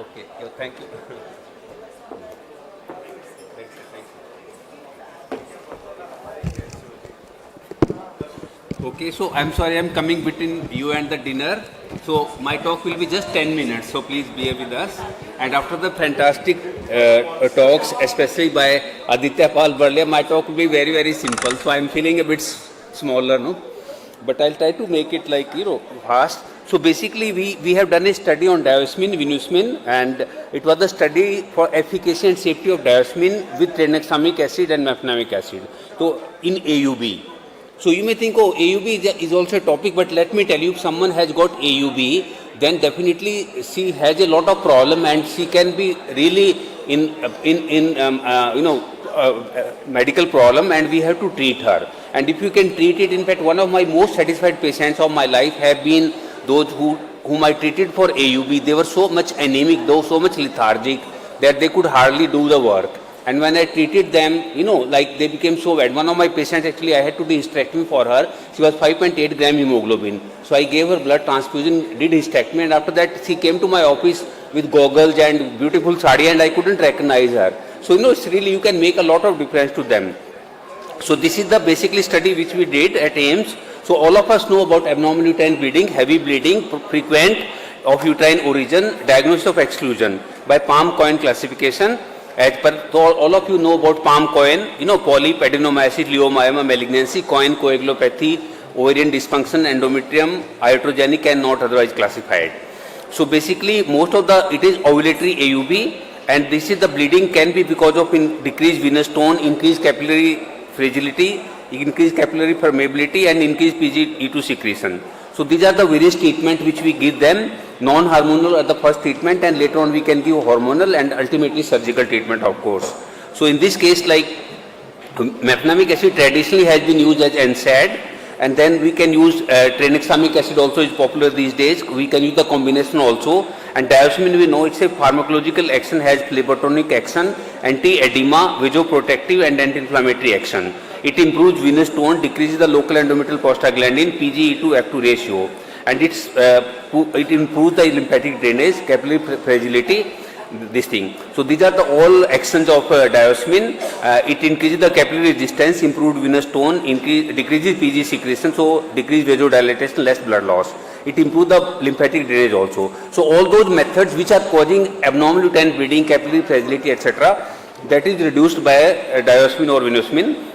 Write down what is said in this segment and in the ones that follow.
Okay, thank you. Okay, so I'm sorry I'm coming between you and the dinner. So my talk will be just 10 minutes, so please bear with us. And after the fantastic talks, especially by Aditya Pal Barlia, my talk will be very, very simple. So I'm feeling a bit smaller, no? But I'll try to make it like, fast. So basically we have done a study on diosmin, vinusmin, and it was a study for efficacy and safety of diosmin with tranexamic acid and mefenamic acid. So in AUB. So you may think, oh, AUB is also a topic, but let me tell you, if someone has got AUB, then definitely she has a lot of problem, and she can be really medical problem, and we have to treat her. And if you can treat it, in fact, one of my most satisfied patients of my life have been those whom I treated for AUB. They were so much anemic, though so much lethargic, that they could hardly do the work. And when I treated them, like they became so bad. One of my patients, actually, I had to do hysterectomy for her. She was 5.8 gram hemoglobin. So I gave her blood transfusion, did hysterectomy, and after that she came to my office with goggles and beautiful sari, and I couldn't recognize her. So, it's really, you can make a lot of difference to them. So this is the basically study which we did at AIIMS. So all of us know about abnormal uterine bleeding, heavy bleeding, frequent of uterine origin, diagnosis of exclusion by Palm-Cohen classification. As per, so all of you know about Palm-Cohen, polyp, adenomyosis, leiomyoma, malignancy, Cohen coagulopathy, ovarian dysfunction, endometrium, iatrogenic and not otherwise classified. So basically most of it is ovulatory AUB, and this is the bleeding can be because of decreased venous tone, increased capillary fragility, increased capillary permeability and increased PGE2 secretion. So these are the various treatment which we give them. Non-hormonal are the first treatment, and later on we can give hormonal and ultimately surgical treatment, of course. So in this case, like mefenamic acid traditionally has been used as NSAID, and then we can use tranexamic acid also is popular these days. We can use the combination also. And diosmin, we know it's a pharmacological action, has phlebotomic action, anti-edema, vasoprotective and anti-inflammatory action. It improves venous tone, decreases the local endometrial prostaglandin, PGE2F2 ratio, and it improves the lymphatic drainage, capillary fragility, this thing. So these are the all actions of diosmin. It increases the capillary resistance, improved venous tone, decreases PG secretion, so decreased vasodilatation, less blood loss. It improves the lymphatic drainage also. So all those methods which are causing abnormal uterine bleeding, capillary fragility, etc., that is reduced by diosmin or vinusmin.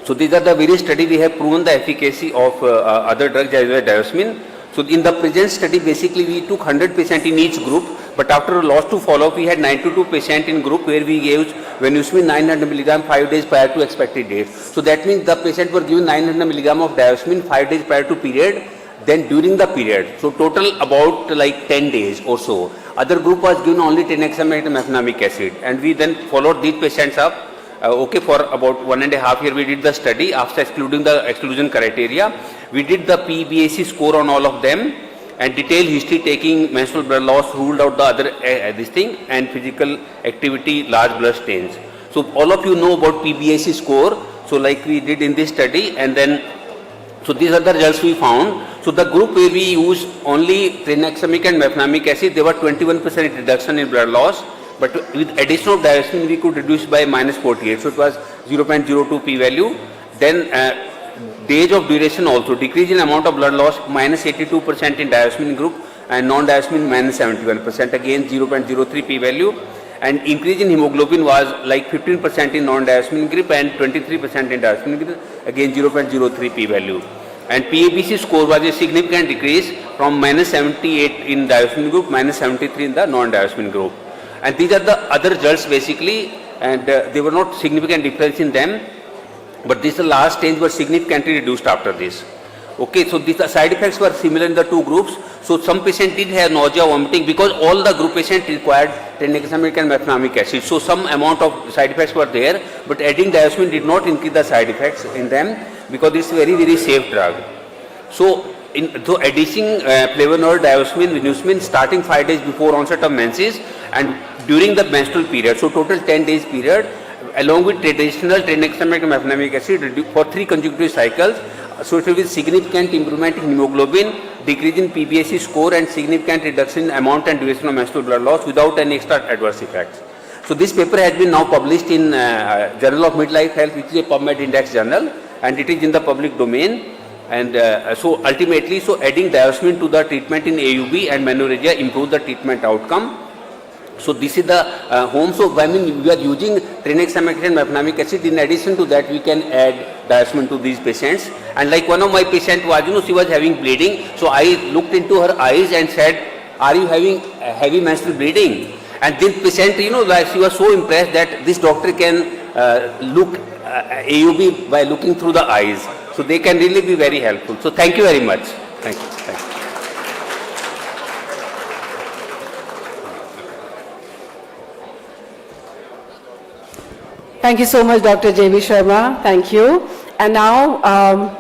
So these are the various studies we have proven the efficacy of other drugs as well as diosmin. So in the present study, basically we took 100 patients in each group, but after a loss to follow-up, we had 92 patients in group where we gave vinusmin 900 mg 5 days prior to expected date. So that means the patients were given 900 mg of diosmin 5 days prior to period, then during the period. So total about like 10 days or so. Other group was given only tranexamic and mefenamic acid, and we then followed these patients up. For about 1.5 years we did the study. After excluding the exclusion criteria, we did the PBAC score on all of them, and detailed history taking menstrual blood loss, ruled out the other this thing, and physical activity, large blood stains. So all of you know about PBAC score, so like we did in this study, and then so these are the results we found. So the group where we used only tranexamic and mefenamic acid, there were 21% reduction in blood loss. But with addition of diosmin, we could reduce by -48. So it was 0.02 p-value. Then days of duration also, decrease in amount of blood loss, -82% in diosmin group, and non-diosmin -71%, again 0.03 p-value. And increase in hemoglobin was like 15% in non-diosmin group and 23% in diosmin group, again 0.03 p-value. And PABC score was a significant decrease from -78 in diosmin group, -73 in the non-diosmin group. And these are the other results basically, and there were not significant difference in them, but these last stage were significantly reduced after this. Okay, so the side effects were similar in the two groups. So some patients did have nausea, vomiting, because all the group patients required tranexamic and mefenamic acid. So some amount of side effects were there, but adding diosmin did not increase the side effects in them because it's a very, very safe drug. So adding flavonoid, diosmin, vinusmin starting 5 days before onset of menses and during the menstrual period, so total 10 days period, along with traditional tranexamic and mefenamic acid for 3 consecutive cycles, associated with significant improvement in hemoglobin, decrease in PBSC score, and significant reduction in amount and duration of menstrual blood loss without any extra adverse effects. So this paper has been now published in Journal of Midlife Health, which is a PubMed Index journal, and it is in the public domain. And so ultimately, so adding diosmin to the treatment in AUB and menorrhagia improves the treatment outcome. So this is the home. So I mean, we are using tranexamic and mefenamic acid. In addition to that, we can add diosmin to these patients. And like one of my patients was, she was having bleeding. So I looked into her eyes and said, "Are you having heavy menstrual bleeding?" And this patient, she was so impressed that this doctor can look AUB by looking through the eyes. So they can really be very helpful. So thank you very much. Thank you. Thank you. Thank you so much, Dr. J.B. Sharma. Thank you. And now,